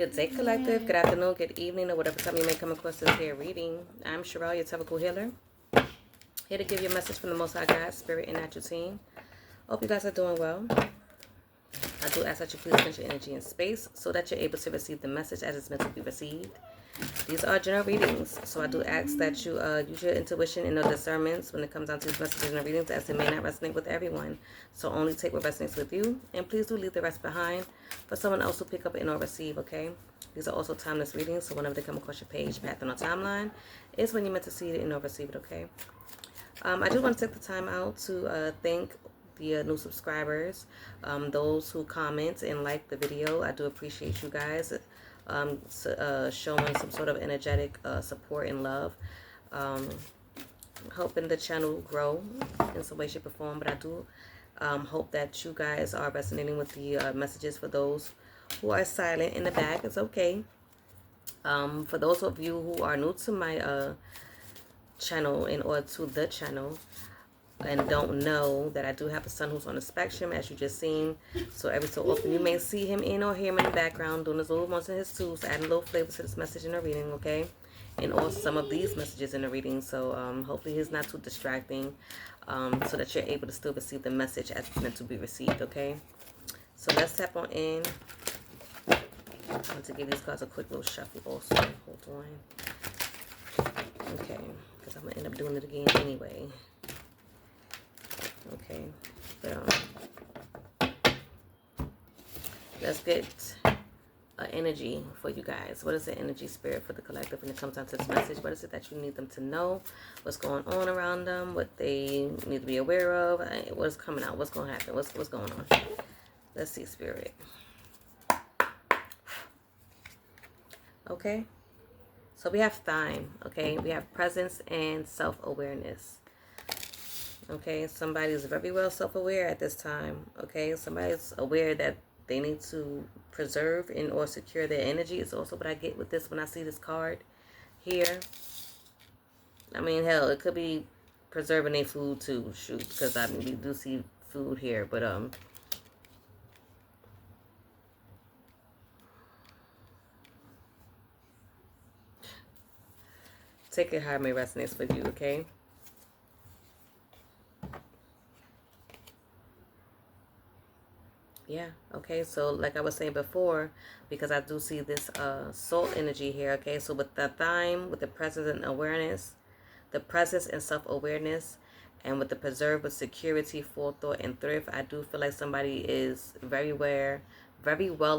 Good day, collective. Good afternoon, good evening, or whatever time you may come across this here reading. I'm Sherelle, your typical healer, here to give you a message from the Most High God, Spirit, and Natural Team. Hope you guys are doing well. I do ask that you please spend your energy in space so that you're able to receive the message as it's meant to be received. These are general readings, so I do ask that you use your intuition and your discernments when it comes down to these messages and readings, as it may not resonate with everyone. So only take what resonates with you, and please do leave the rest behind for someone else to pick up and or receive, okay? These are also timeless readings, so whenever they come across your page, path on a timeline, is when you're meant to see it and or receive it, okay? I do want to take the time out to thank the new subscribers, those who comment and like the video. I do appreciate you guys showing some sort of energetic support and love. Hoping the channel grow in some way, shape, or form. But I do hope that you guys are resonating with the messages. For those who are silent in the back, it's okay. For those of you who are new to my channel or to the channel and don't know that I do have a son who's on the spectrum, as you just seen. So every so often you may see him in or hear him in the background doing his little ones and his twos, adding a little flavor to this message in the reading, okay? And also some of these messages in the reading. So hopefully he's not too distracting, so that you're able to still receive the message as it's meant to be received, okay? So let's tap on in. I want to give these cards a quick little shuffle also. Hold on. Okay, because I'm going to end up doing it again anyway. Okay, but let's get energy for you guys. What is the energy, spirit, for the collective when it comes down to this message? What is it that you need them to know? What's going on around them? What they need to be aware of? What's coming out? What's going to happen? What's going on? Let's see, spirit. Okay, so we have time. Okay, we have presence and self-awareness. Okay, somebody's very well self-aware at this time. Okay, somebody's aware that they need to preserve and or secure their energy. It's also what I get with this when I see this card here. I mean, hell, it could be preserving their food too. Shoot, because I mean, we do see food here, but take it how it may resonate for you. Okay. Yeah, okay, so like I was saying before, because I do see this soul energy here, okay, so with the time, with the presence and awareness, the presence and self-awareness, and with the preserve with security, forethought, and thrift, I do feel like somebody is very well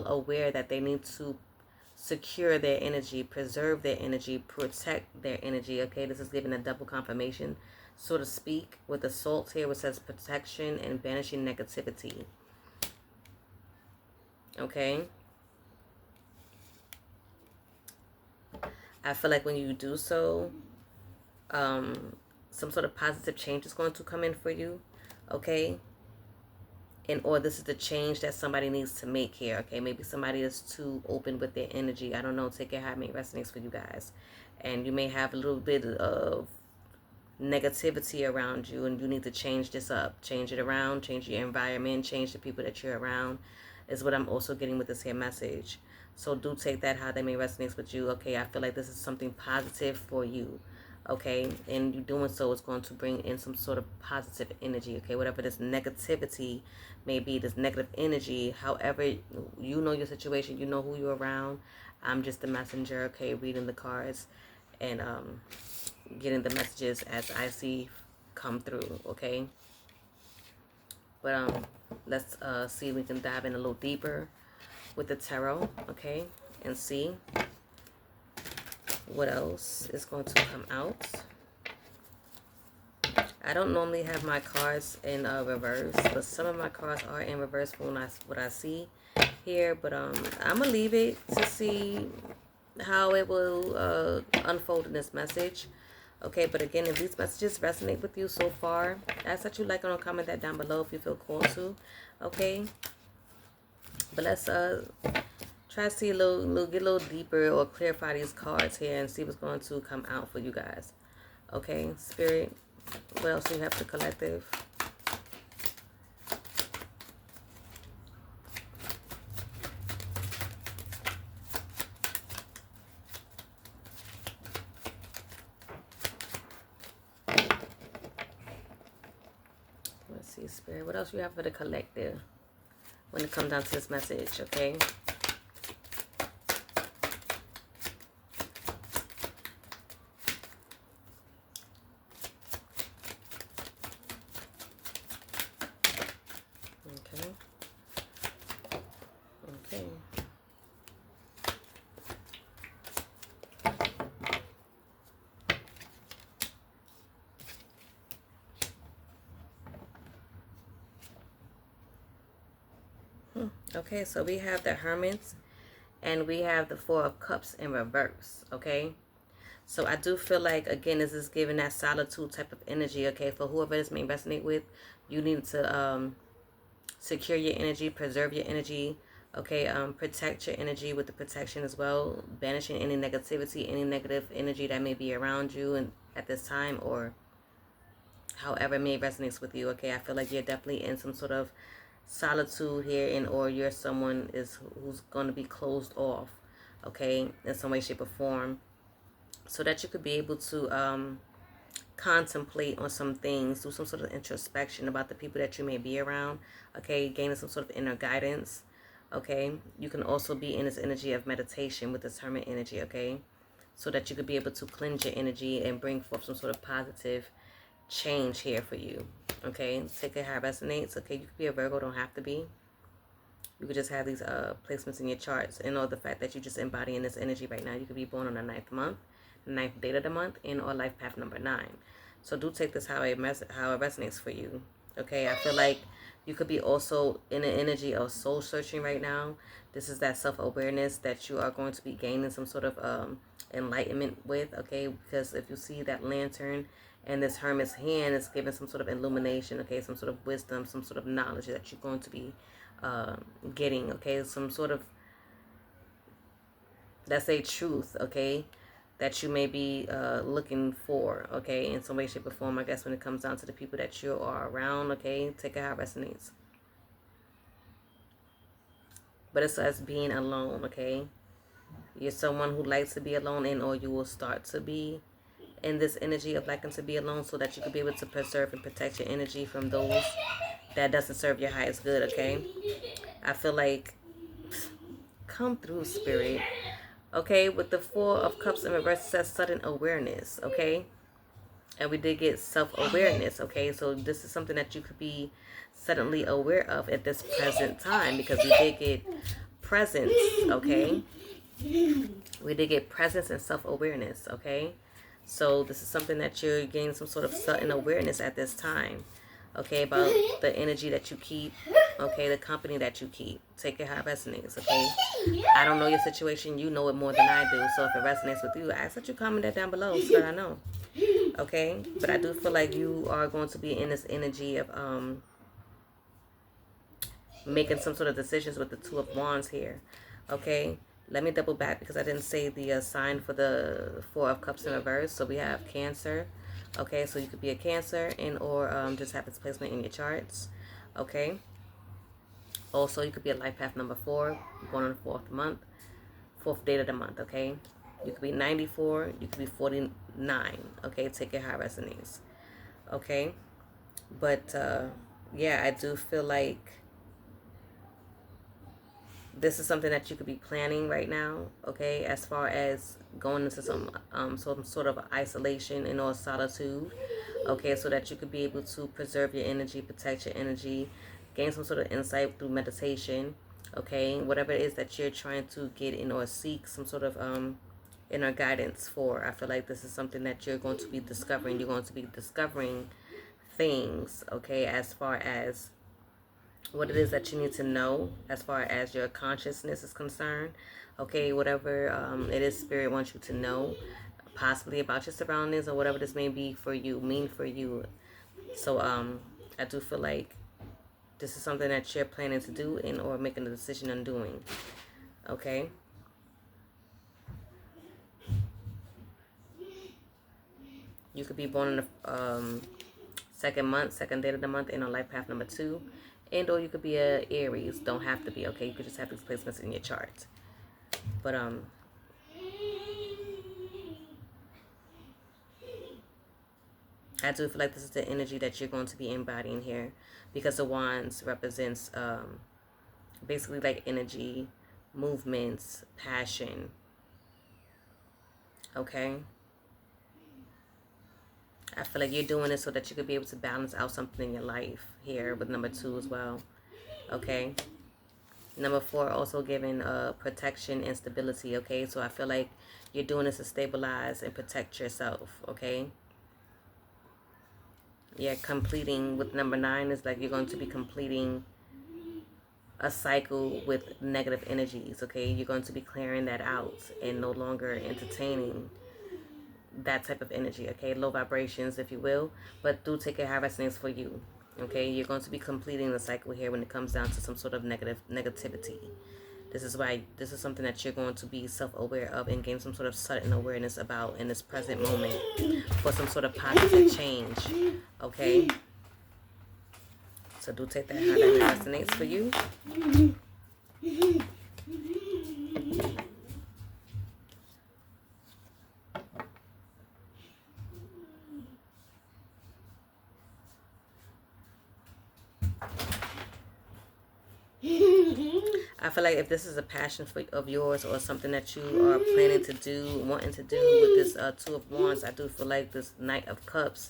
aware that they need to secure their energy, preserve their energy, protect their energy, okay? This is giving a double confirmation, so to speak, with the salt here, which says protection and banishing negativity. Okay, I feel like when you do so, some sort of positive change is going to come in for you, okay? Or this is the change that somebody needs to make here, okay? Maybe somebody is too open with their energy. I don't know. Take it how it resonates for you guys. And you may have a little bit of negativity around you, and you need to change this up. Change it around, change your environment, change the people that you're around, is what I'm also getting with this here message. So do take that how they may resonate with you. Okay, I feel like this is something positive for you. Okay, and you doing so is going to bring in some sort of positive energy. Okay, whatever this negativity may be, this negative energy, however, you know your situation, you know who you're around. I'm just the messenger, okay, reading the cards and getting the messages as I see come through, okay? But let's see if we can dive in a little deeper with the tarot, okay? And see what else is going to come out. I don't normally have my cards in reverse, but some of my cards are in reverse from what I see here. But I'm going to leave it to see how it will unfold in this message. Okay, but again, if these messages resonate with you so far, I ask that you like and comment that down below if you feel called to. Okay, but let's try to see get a little deeper or clarify these cards here and see what's going to come out for you guys. Okay, Spirit, what else do you have for collective? see, Spirit. What else you have for the collective when it comes down to this message, okay? Okay. Okay. Okay, so we have the Hermits and we have the Four of Cups in reverse, okay? So I do feel like, again, this is giving that solitude type of energy, okay? For whoever this may resonate with, you need to secure your energy, preserve your energy, okay? Protect your energy with the protection as well, banishing any negativity, any negative energy that may be around you and at this time, or however it may resonate with you, okay? I feel like you're definitely in some sort of solitude here, and or you're someone who's going to be closed off, okay, in some way, shape, or form, so that you could be able to contemplate on some things, do some sort of introspection about the people that you may be around, okay, gaining some sort of inner guidance, okay. You can also be in this energy of meditation with this Hermit energy, okay, so that you could be able to cleanse your energy and bring forth some sort of positive change here for you, okay. Take it how it resonates, okay. You could be a Virgo, don't have to be. You could just have these placements in your charts, and know the fact that you just embodying this energy right now. You could be born on the 9th month, the 9th date of the month, and or life path number 9. So do take this how it resonates for you, okay. I feel like you could be also in an energy of soul searching right now. This is that self-awareness that you are going to be gaining some sort of enlightenment with, okay, because if you see that lantern and this Hermit's hand is giving some sort of illumination, okay, some sort of wisdom, some sort of knowledge that you're going to be getting, okay, some sort of, let's say, truth, okay, that you may be looking for, okay, in some way, shape, or form, I guess, when it comes down to the people that you are around, okay. Take it how it resonates. But it's us being alone, okay. You're someone who likes to be alone, and or you will start to be in this energy of liking to be alone, so that you can be able to preserve and protect your energy from those that doesn't serve your highest good, okay. I feel like, come through, Spirit, okay. With the Four of Cups in reverse, says sudden awareness, okay. And we did get self-awareness, okay. So this is something that you could be suddenly aware of at this present time, because we did get presence, okay. We did get presence and self-awareness, okay. So this is something that you're gaining some sort of sudden awareness at this time, okay, about the energy that you keep, okay, the company that you keep. Take it how it resonates, okay. I don't know your situation, you know it more than I do, so if it resonates with you, I ask that you comment that down below so that I know, okay. But I do feel like you are going to be in this energy of making some sort of decisions with the Two of Wands here, okay. Let me double back because I didn't say the sign for the Four of Cups in reverse. So we have Cancer, okay. So you could be a Cancer, and or just have this placement in your charts, okay. Also, you could be a life path number 4, born on the 4th date of the month, okay. You could be 94, you could be 49, okay. Take it how it resonates, okay. But yeah, I do feel like this is something that you could be planning right now, okay, as far as going into some sort of isolation and or solitude, okay, so that you could be able to preserve your energy, protect your energy, gain some sort of insight through meditation, okay, whatever it is that you're trying to get in or seek some sort of inner guidance for. I feel like this is something that you're going to be discovering. You're going to be discovering things, okay, as far as what it is that you need to know as far as your consciousness is concerned, okay, whatever it is Spirit wants you to know, possibly about your surroundings or whatever this may be for you, mean for you. So I do feel like this is something that you're planning to do and or making a decision on doing, okay. You could be born in the second date of the month, and on life path number 2, and or you could be a Aries. Don't have to be, okay. You could just have these placements in your chart. But I do feel like this is the energy that you're going to be embodying here, because the wands represents basically like energy, movements, passion. Okay. I feel like you're doing it so that you could be able to balance out something in your life here with number 2 as well. Okay. Number 4 also giving protection and stability. Okay. So I feel like you're doing this to stabilize and protect yourself. Okay. Yeah, completing with number 9 is like you're going to be completing a cycle with negative energies. Okay. You're going to be clearing that out and no longer entertaining that type of energy. Okay, low vibrations, if you will, but do take care how it resonates for you. Okay, you're going to be completing the cycle here when it comes down to some sort of negativity. This is why this is something that you're going to be self-aware of and gain some sort of sudden awareness about in this present moment for some sort of positive change. Okay, so do take that how that resonates for you. I feel like if this is a passion of yours or something that you are planning to do, wanting to do with this 2 of Wands, I do feel like this Knight of Cups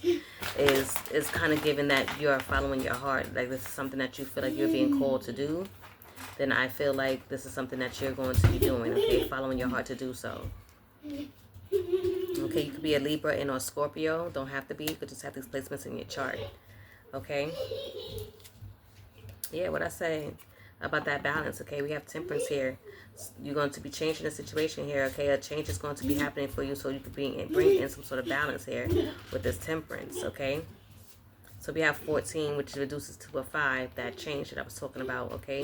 is kind of giving that you are following your heart. Like this is something that you feel like you're being called to do. Then I feel like this is something that you're going to be doing. Okay, following your heart to do so. Okay, you could be a Libra and or Scorpio. Don't have to be. You could just have these placements in your chart. Okay. Yeah, what I say about that balance. Okay, we have Temperance here. You're going to be changing the situation here. Okay, a change is going to be happening for you, so you could bring in some sort of balance here with this Temperance. Okay, so we have 14, which reduces to a 5. That change that I was talking about. Okay,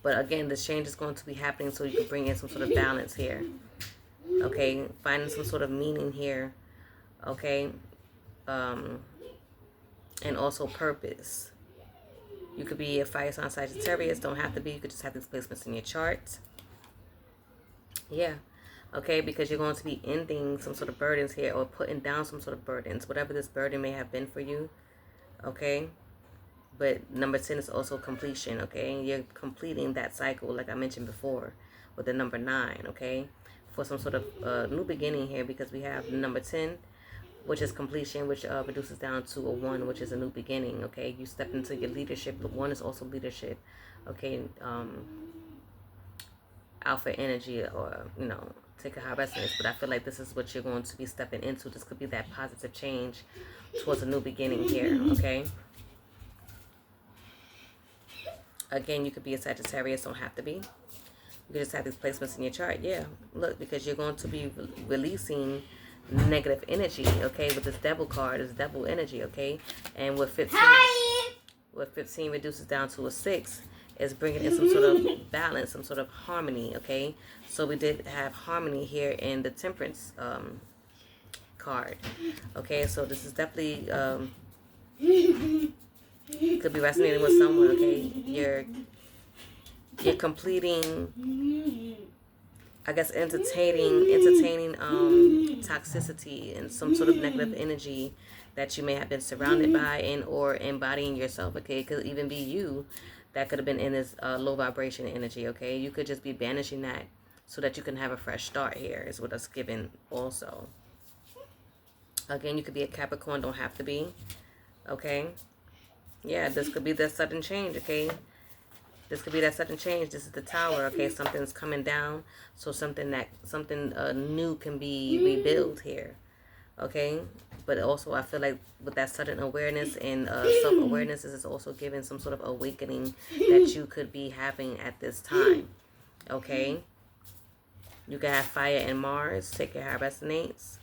but again, this change is going to be happening, so you can bring in some sort of balance here. Okay, finding some sort of meaning here. Okay, and also purpose. You could be a fire sign Sagittarius. Don't have to be. You could just have these placements in your chart. Yeah. Okay, because you're going to be ending some sort of burdens here or putting down some sort of burdens. Whatever this burden may have been for you. Okay. But number 10 is also completion. Okay. You're completing that cycle like I mentioned before with the number 9. Okay. For some sort of new beginning here, because we have number 10, which is completion, which reduces down to a 1, which is a new beginning. Okay, you step into your leadership. The 1 is also leadership. Okay, alpha energy, or take a high resonance. But I feel like this is what you're going to be stepping into. This could be that positive change towards a new beginning here. Okay. Again, you could be a Sagittarius. Don't have to be. You could just have these placements in your chart. Yeah, look, because you're going to be releasing negative energy, okay, with this devil card, this devil energy, okay, and with 15 reduces down to a 6, is bringing in some sort of balance, some sort of harmony, okay. So we did have harmony here in the Temperance card, okay. So this is definitely could be resonating with someone, okay. You're completing, I guess, entertaining toxicity and some sort of negative energy that you may have been surrounded by and or embodying yourself. Okay, it could even be you that could have been in this low vibration energy. Okay, you could just be banishing that so that you can have a fresh start here, is what it's given also. Again, you could be a Capricorn, don't have to be. Okay, yeah, this could be the sudden change. Okay, this could be that sudden change. This is the Tower. Okay, something's coming down, so something new can be rebuilt here. Okay, but also I feel like with that sudden awareness and self-awareness, this is also giving some sort of awakening that you could be having at this time. Okay, you can have Fire and Mars. Take care how it resonates.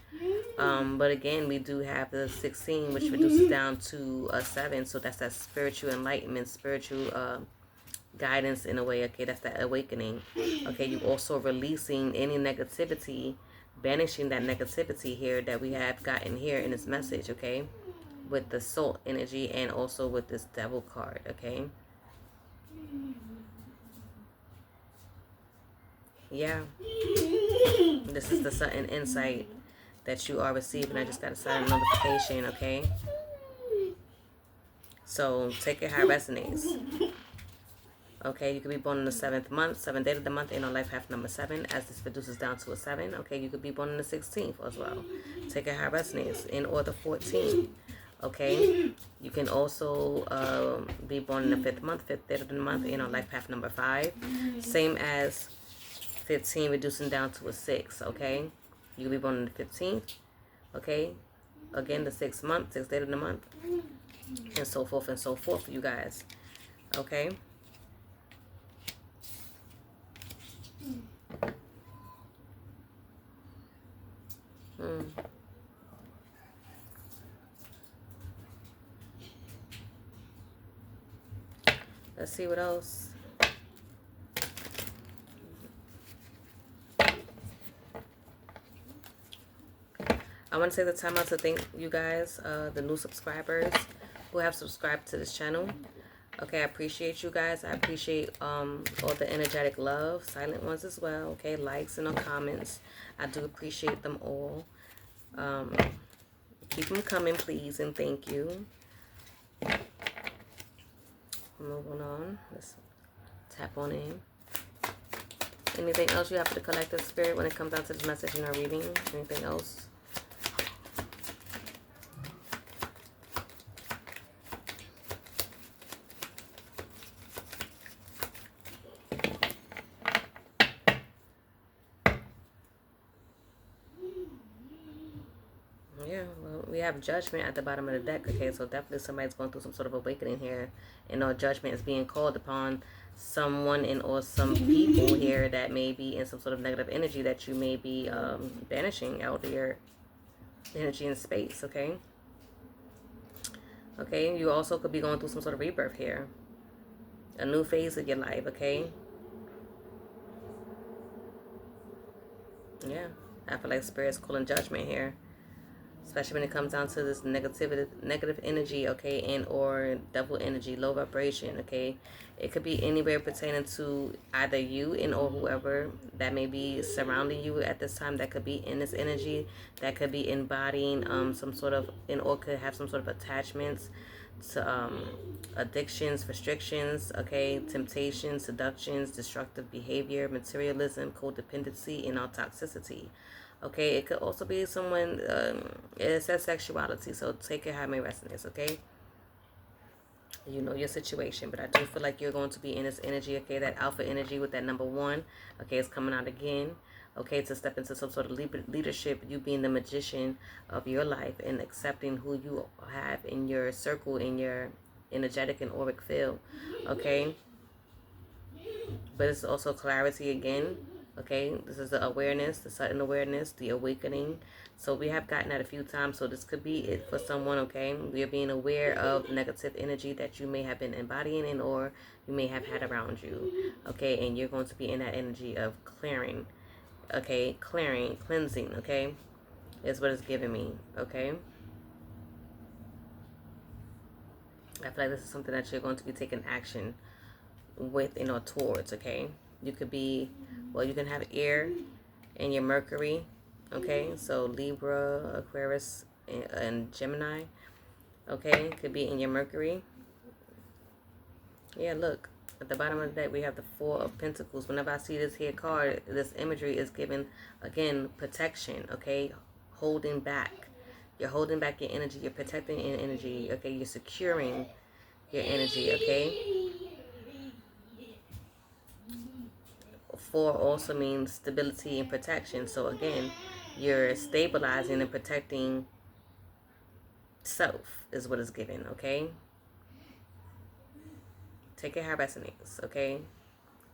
But again, we do have the 16, which reduces down to a 7. So that's that spiritual enlightenment, spiritual guidance in a way. Okay, that's that awakening. Okay, you also releasing any negativity, banishing that negativity here that we have gotten here in this message. Okay, with the Salt energy and also with this Devil card. Okay, yeah, this is the sudden insight that you are receiving. I just got to start a notification, okay? So take it how it resonates. Okay, you could be born in the 7th month, 7th day of the month, in on life path number 7, as this reduces down to a 7. Okay, you could be born in the 16th as well. Take it how it resonates. In or the 14th. Okay, you can also be born in the 5th month, 5th day of the month, in on life path number 5. Same as 15, reducing down to a 6. Okay, you could be born in the 15th. Okay, again, the 6th month, 6th day of the month, and so forth, you guys. Okay. Let's see what else. I want to take the time out to thank you guys, the new subscribers who have subscribed to this channel. Okay, I appreciate you guys. I appreciate all the energetic love, silent ones as well. Okay, likes and comments. I do appreciate them all. Keep them coming, please, and thank you. Moving on. Let's tap on in. Anything else you have for the collective spirit when it comes down to this message in our reading? Anything else? Yeah, well, we have judgment at the bottom of the deck. Okay, so definitely somebody's going through some sort of awakening here. And all judgment is being called upon someone and or some people here that may be in some sort of negative energy that you may be banishing out of your energy and space, okay? Okay, you also could be going through some sort of rebirth here. A new phase of your life, okay? Yeah, I feel like Spirit's calling judgment here. Especially when it comes down to this negative energy, okay, and or devil energy, low vibration, okay. It could be anywhere pertaining to either you and or whoever that may be surrounding you at this time. That could be in this energy. That could be embodying some sort of, and or could have some sort of attachments to addictions, restrictions, okay, temptations, seductions, destructive behavior, materialism, codependency, and all toxicity. Okay, it could also be someone, it says sexuality, so take it how it may resonate, okay? You know your situation, but I do feel like you're going to be in this energy, okay? That alpha energy with that number 1, okay, it's coming out again, okay, to step into some sort of leadership, you being the magician of your life and accepting who you have in your circle, in your energetic and auric field, okay? But it's also clarity again. Okay, this is the awareness, the sudden awareness, the awakening. So we have gotten that a few times. So this could be it for someone, okay? We are being aware of the negative energy that you may have been embodying and or you may have had around you. Okay, and you're going to be in that energy of clearing. Okay, clearing, cleansing, okay? Is what it's giving me, okay? I feel like this is something that you're going to be taking action with and or towards, okay? You could be, well, you can have air in your Mercury, okay? So Libra, Aquarius, and Gemini, okay? Could be in your Mercury. Yeah, look, at the bottom of the deck, we have the 4 of Pentacles. Whenever I see this here card, this imagery is giving, again, protection, okay? Holding back. You're holding back your energy. You're protecting your energy, okay? You're securing your energy, okay? 4 also means stability and protection. So again, you're stabilizing and protecting self is what it's given, okay? Take it how it resonates, okay?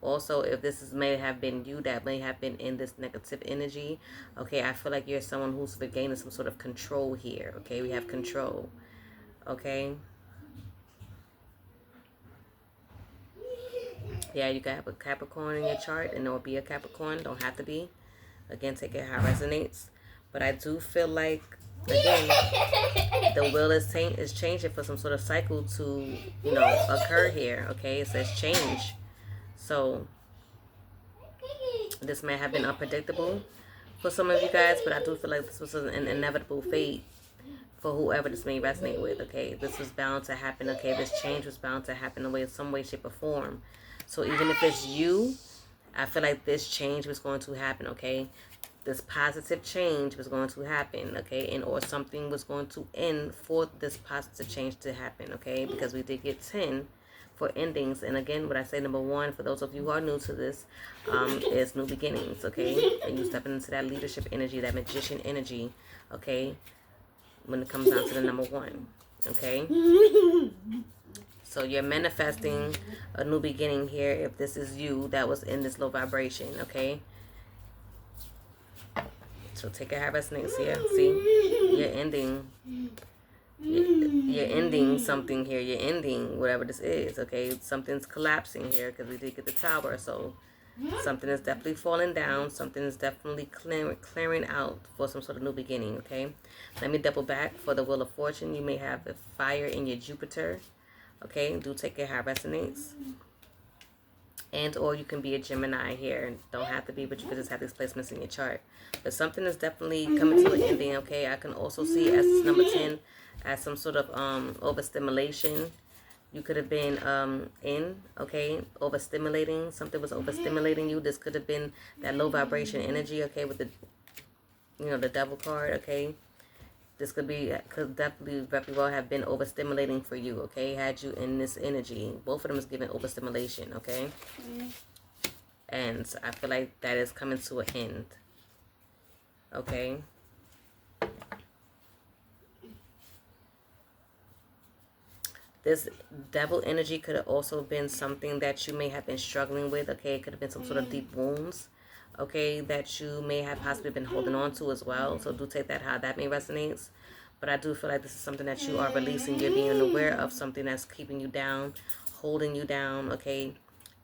Also, if this is may have been you that may have been in this negative energy, okay, I feel like you're someone who's regaining some sort of control here, okay? We have control, okay? Yeah, you can have a Capricorn in your chart, and it will be a Capricorn. Don't have to be. Again, take it how it resonates. But I do feel like, again, the wheel is changing for some sort of cycle to, you know, occur here. Okay, it says change. So this may have been unpredictable for some of you guys, but I do feel like this was an inevitable fate for whoever this may resonate with, okay? This was bound to happen, okay? This change was bound to happen in some way, shape, or form. So even if it's you, I feel like this change was going to happen, okay? This positive change was going to happen, okay? And or something was going to end for this positive change to happen, okay? Because we did get 10 for endings. And again, what I say, number one, for those of you who are new to this, is new beginnings, okay? And you stepping into that leadership energy, that magician energy, okay? When it comes down to the number one, okay? So you're manifesting a new beginning here if this is you that was in this low vibration, okay? So take a harvest next here. See, you're ending. You're ending something here. You're ending whatever this is, okay? Something's collapsing here because we did get the tower. So something is definitely falling down. Something is definitely clearing out for some sort of new beginning, okay? Let me double back for the Wheel of Fortune. You may have the fire in your Jupiter, okay? Do take care how it resonates. And or you can be a Gemini here. Don't have to be, but you can just have these placements in your chart. But something is definitely coming to an ending, okay? I can also see as number 10 as some sort of overstimulation. You could have been okay, overstimulating. Something was overstimulating you. This could have been that low vibration energy, okay, with the, the devil card, okay. This could definitely very well have been overstimulating for you, okay? Had you in this energy. Both of them is giving overstimulation, okay? And I feel like that is coming to an end, okay? This devil energy could have also been something that you may have been struggling with, okay? It could have been some sort of deep wounds, okay, that you may have possibly been holding on to as well. So do take that how that may resonate. But I do feel like this is something that you are releasing. You're being aware of something that's keeping you down, holding you down, okay,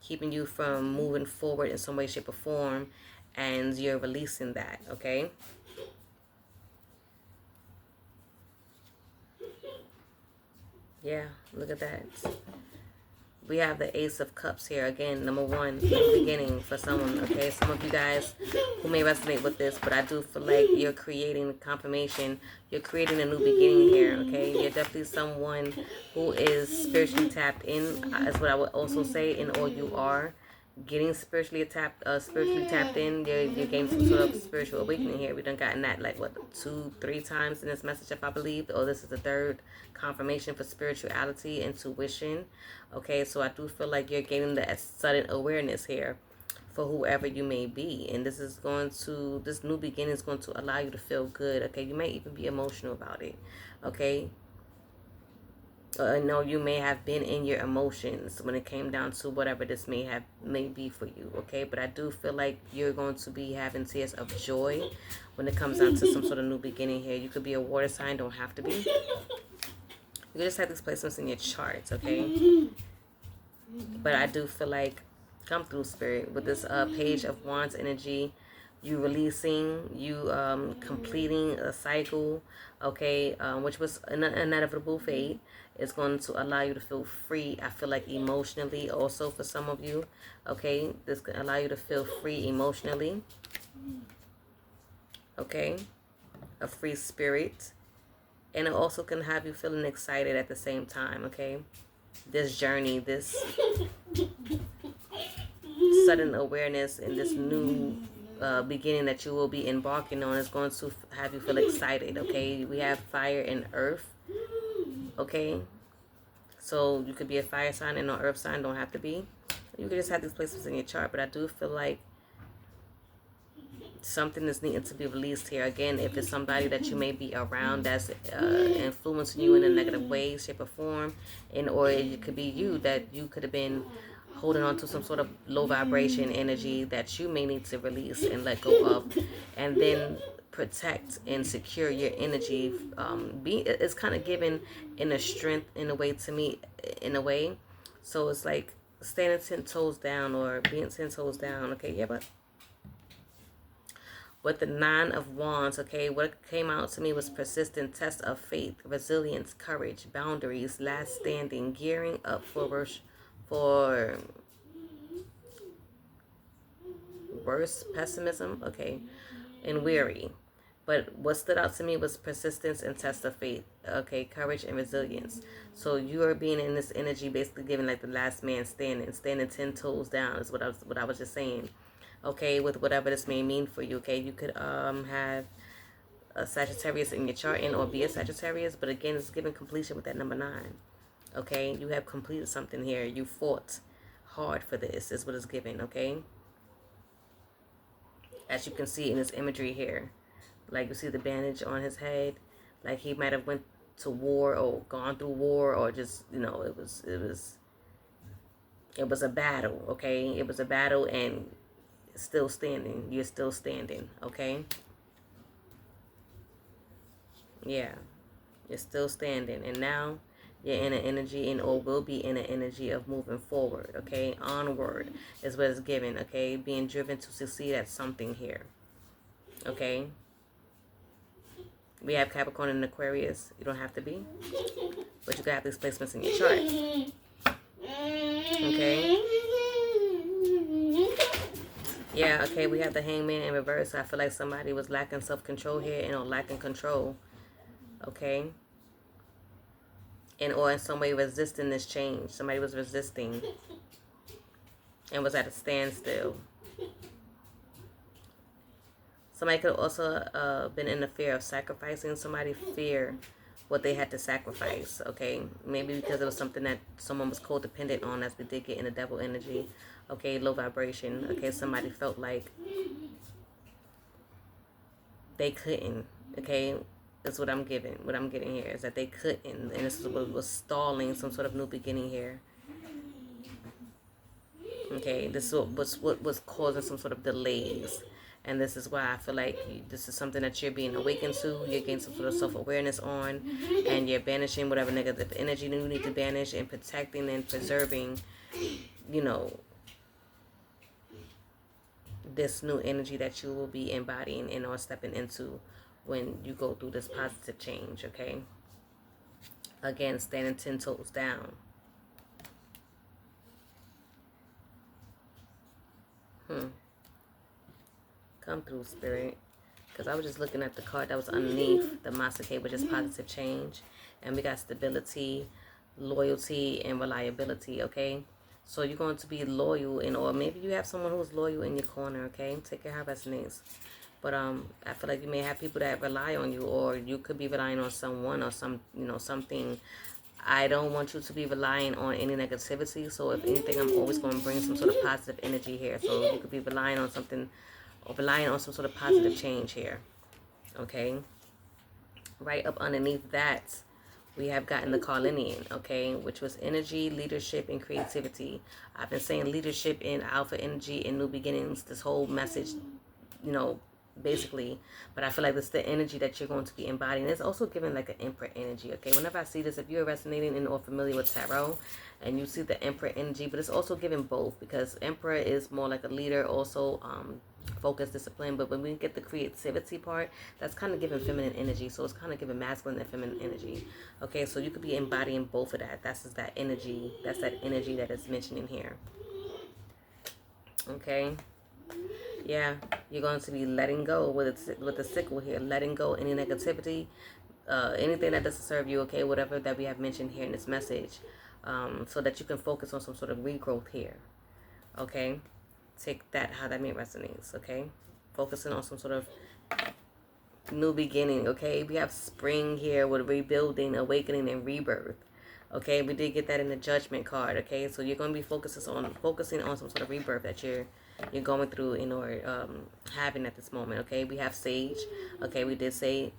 keeping you from moving forward in some way, shape, or form, and you're releasing that, okay? Yeah, look at that. We have the Ace of Cups here. Again, number one, new beginning for someone, okay? Some of you guys who may resonate with this, but I do feel like you're creating confirmation. You're creating a new beginning here, okay? You're definitely someone who is spiritually tapped in, is what I would also say, and or you are getting spiritually tapped in. You're getting some sort of spiritual awakening here. We done gotten that like what 2-3 times in this message, if I believe. Or this is the third confirmation for spirituality, intuition. Okay, so I do feel like you're getting that sudden awareness here for whoever you may be, and this new beginning is going to allow you to feel good. Okay, you may even be emotional about it. Okay. No, you may have been in your emotions when it came down to whatever this may be for you, okay? But I do feel like you're going to be having tears of joy when it comes down to some sort of new beginning here. You could be a water sign, don't have to be. You can just have these placements in your charts, okay? But I do feel like, come through, Spirit, with this Page of Wands energy, you releasing, you completing a cycle, okay, which was an inevitable fate. It's going to allow you to feel free. I feel like emotionally also for some of you, okay, this can allow you to feel free emotionally, okay, a free spirit, and it also can have you feeling excited at the same time, okay. This journey, this sudden awareness and this new beginning that you will be embarking on is going to have you feel excited, okay. We have fire and earth, okay, so you could be a fire sign and an earth sign, don't have to be. You could just have these places in your chart, but I do feel like something is needing to be released here. Again, if it's somebody that you may be around that's influencing you in a negative way, shape, or form, and or it could be you that you could have been holding on to some sort of low vibration energy that you may need to release and let go of, and then protect and secure your energy. It's kind of given in a strength in a way to me, in a way. So it's like standing 10 toes down or being 10 toes down. Okay, yeah, but with the Nine of Wands, okay, what came out to me was persistent test of faith, resilience, courage, boundaries, last standing, gearing up for worse pessimism, okay, and weary. But what stood out to me was persistence and test of faith. Okay, courage and resilience. So you are being in this energy, basically giving like the last man standing 10 toes down is what I was just saying. Okay, with whatever this may mean for you. Okay, you could have a Sagittarius in your chart and or be a Sagittarius, but again, it's giving completion with that number 9. Okay, you have completed something here. You fought hard for this is what it's giving. Okay, as you can see in this imagery here. Like you see the bandage on his head, like he might have went to war or gone through war, or just, you know, it was a battle. Okay, it was a battle, and still standing. You're still standing. Okay, yeah, you're still standing, and now you're in an energy, and or will be in an energy of moving forward. Okay, onward is what it's given. Okay, being driven to succeed at something here. Okay. We have Capricorn and Aquarius. You don't have to be, but you can have these placements in your chart. Okay. Yeah, okay, we have the Hangman in reverse. I feel like somebody was lacking self-control here and or lacking control. Okay. And or in some way resisting this change. Somebody was resisting and was at a standstill. Somebody could have also been in the fear of sacrificing. Somebody fear what they had to sacrifice, okay? Maybe because it was something that someone was codependent on, as we did get in the devil energy, okay? Low vibration, okay? Somebody felt like they couldn't, okay? That's what I'm getting here, is that they couldn't, and this is what was stalling some sort of new beginning here. Okay, this was what was causing some sort of delays. And this is why I feel like this is something that you're being awakened to. You're getting some sort of self-awareness on. And you're banishing whatever negative energy you need to banish. And protecting and preserving, you know, this new energy that you will be embodying and or stepping into when you go through this positive change, okay? Again, standing 10 toes down. Come through, Spirit. Because I was just looking at the card that was underneath the Masake, which is positive change. And we got stability, loyalty, and reliability, okay? So you're going to be loyal, and or maybe you have someone who's loyal in your corner, okay? Take care how that resonates. But I feel like you may have people that rely on you, or you could be relying on someone or something. I don't want you to be relying on any negativity. So if anything, I'm always going to bring some sort of positive energy here. So you could be relying on something, or relying on some sort of positive change here. Okay. Right up underneath that, we have gotten the Carlinian, okay, which was energy, leadership, and creativity. I've been saying leadership in alpha energy and new beginnings, this whole message, you know, basically. But I feel like this is the energy that you're going to be embodying. It's also given like an Emperor energy, okay? Whenever I see this, if you're resonating and or familiar with tarot, and you see the Emperor energy, but it's also given both, because Emperor is more like a leader, also focus, discipline. But when we get the creativity part, that's kind of giving feminine energy. So it's kind of giving masculine and feminine energy. Okay, so you could be embodying both of that. That's just that energy. That's that energy that is mentioning here. Okay. Yeah, you're going to be letting go with the sickle here, letting go any negativity, anything that doesn't serve you, okay, whatever that we have mentioned here in this message, so that you can focus on some sort of regrowth here, okay? Take that, how that may resonates, okay? Focusing on some sort of new beginning, okay? We have spring here with rebuilding, awakening, and rebirth. Okay, we did get that in the Judgment card, okay? So you're going to be focusing on some sort of rebirth that you're going through in or having at this moment, okay? We have Sage, okay? We did say,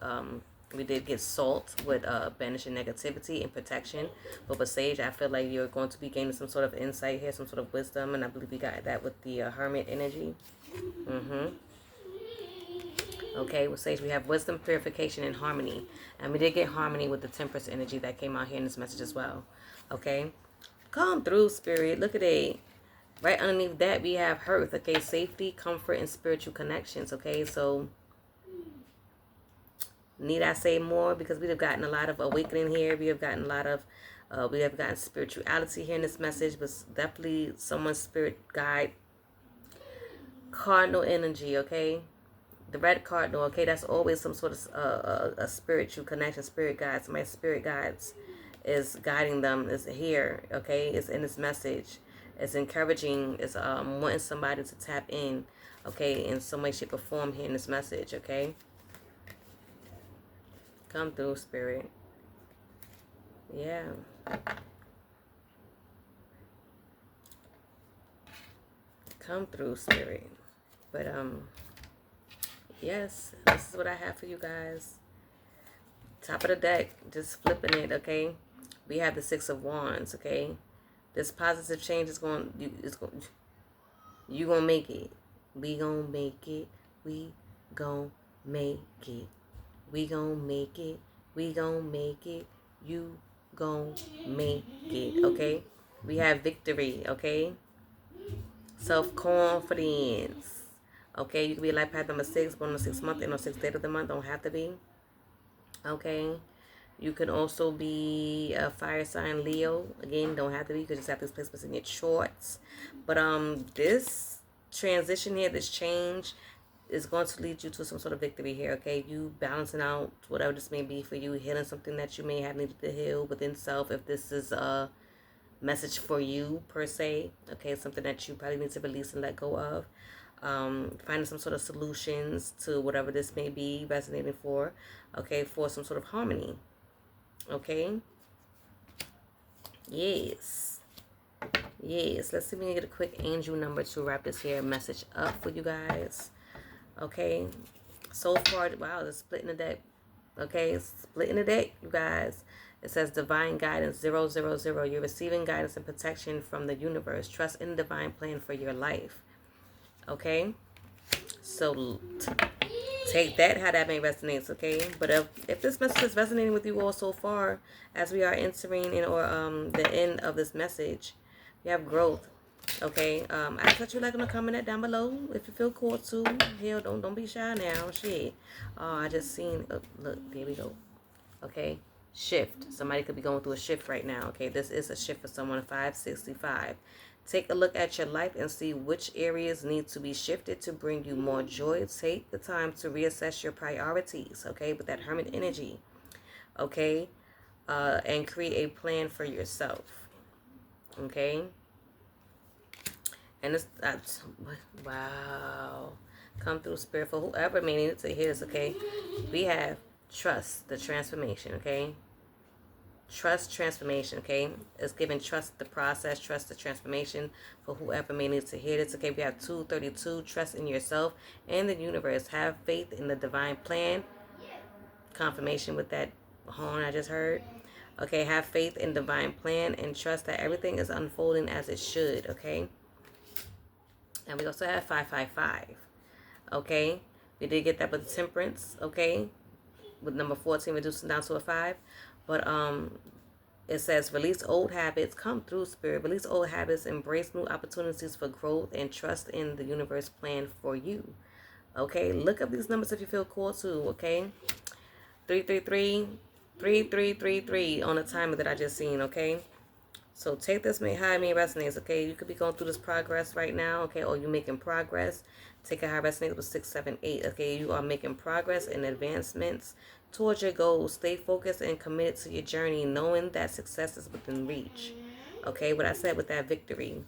we did get Salt with banishing negativity and protection. But with Sage, I feel like you're going to be gaining some sort of insight here, some sort of wisdom. And I believe we got that with the Hermit energy. Okay, with Sage, we have wisdom, purification, and harmony. And we did get harmony with the Temperance energy that came out here in this message as well. Okay, come through, Spirit. Look at it. Right underneath that, we have Hearth. Okay, safety, comfort, and spiritual connections. Okay, so need I say more? Because we have gotten a lot of awakening here. We have gotten a lot of, we have gotten spirituality here in this message. But definitely someone's spirit guide, cardinal energy, okay? The red cardinal, okay, that's always some sort of a spiritual connection, spirit guides. My spirit guides is guiding them, is here, okay? It's in this message. It's encouraging, it's wanting somebody to tap in, okay, in some way, shape, or form here in this message, okay? Come through, spirit. Yeah. Come through, spirit. But yes, this is what I have for you guys. Top of the deck, just flipping it, okay? We have the Six of Wands, okay? This positive change is going, you gonna make it. We gonna make it. We gonna make it. We gonna make it. We gonna make it. You gonna make it, okay? We have victory, okay? Self-confidence. Okay, you can be life path number 6, born on the 6th month and on 6th day of the month. Don't have to be. Okay. You can also be a fire sign Leo. Again, don't have to be. You can just have these placements in your charts. But this transition here, this change, is going to lead you to some sort of victory here, okay? You balancing out whatever this may be for you, healing something that you may have needed to heal within self. If this is a message for you per se, okay, something that you probably need to release and let go of. Finding some sort of solutions to whatever this may be resonating for, okay, for some sort of harmony, okay? Yes. Let's see if we can get a quick angel number to wrap this here message up for you guys, okay? So far, wow, they're splitting the deck, okay? Splitting the deck, you guys. It says divine guidance 000. You're receiving guidance and protection from the universe. Trust in the divine plan for your life. Okay? So take that how that may resonate, okay? But if this message is resonating with you all so far, as we are entering in or the end of this message, you have growth. Okay, I ask that you like and comment that down below if you feel called to. Hell, don't be shy now. Shit. Oh, I just seen. Oh, look, there we go. Okay, shift. Somebody could be going through a shift right now. Okay, this is a shift for someone. 565. Take a look at your life and see which areas need to be shifted to bring you more joy. Take the time to reassess your priorities. Okay, with that Hermit energy. Okay, and create a plan for yourself. Okay. And it's, wow. Come through, spirit, for whoever may need to hear this, okay? We have trust, the transformation, okay? Trust, transformation, okay? It's giving trust the process, trust the transformation for whoever may need to hear this, okay? We have 232, trust in yourself and the universe. Have faith in the divine plan. Confirmation with that horn I just heard. Okay, have faith in divine plan and trust that everything is unfolding as it should, okay? And we also have 555. Okay, we did get that with temperance. Okay, with number 14 reducing down to a 5. But it says release old habits. Come through, spirit. Release old habits. Embrace new opportunities for growth and trust in the universe plan for you. Okay, look up these numbers if you feel called to. Okay, 333, 3333 on the timer that I just seen. Okay. So take this, how it may resonates, okay? You could be going through this progress right now, okay? Or you're making progress. Take it how it resonates with 678, okay? You are making progress and advancements towards your goals. Stay focused and committed to your journey, knowing that success is within reach. Okay, what I said with that victory.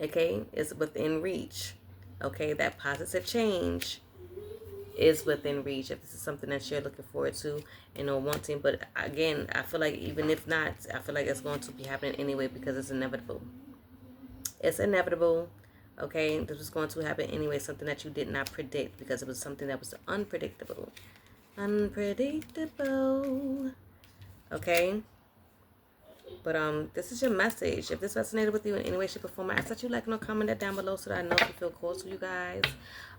Okay, it's within reach. Okay, that positive change is within reach if this is something that you're looking forward to and or wanting. But again, I feel like even if not, I feel like it's going to be happening anyway because it's inevitable. It's inevitable. Okay, this was going to happen anyway, something that you did not predict because it was something that was unpredictable. Unpredictable. Okay. But this is your message. If this resonated with you in any way, shape, or form, I ask that you like and comment that down below so that I know if you feel close to you guys.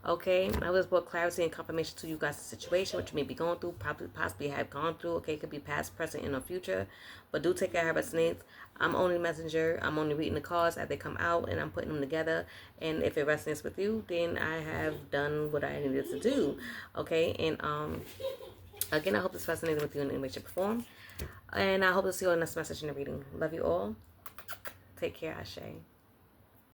Okay, I was brought clarity and confirmation to you guys' the situation, which you may be going through, possibly have gone through. Okay, it could be past, present, and the future. But do take care how it resonates. I'm only messenger. I'm only reading the cards as they come out, and I'm putting them together. And if it resonates with you, then I have done what I needed to do. Okay, and again, I hope this resonated with you in any way, shape, or form. And I hope to see you on the next message in the reading. Love you all. Take care, Ashe.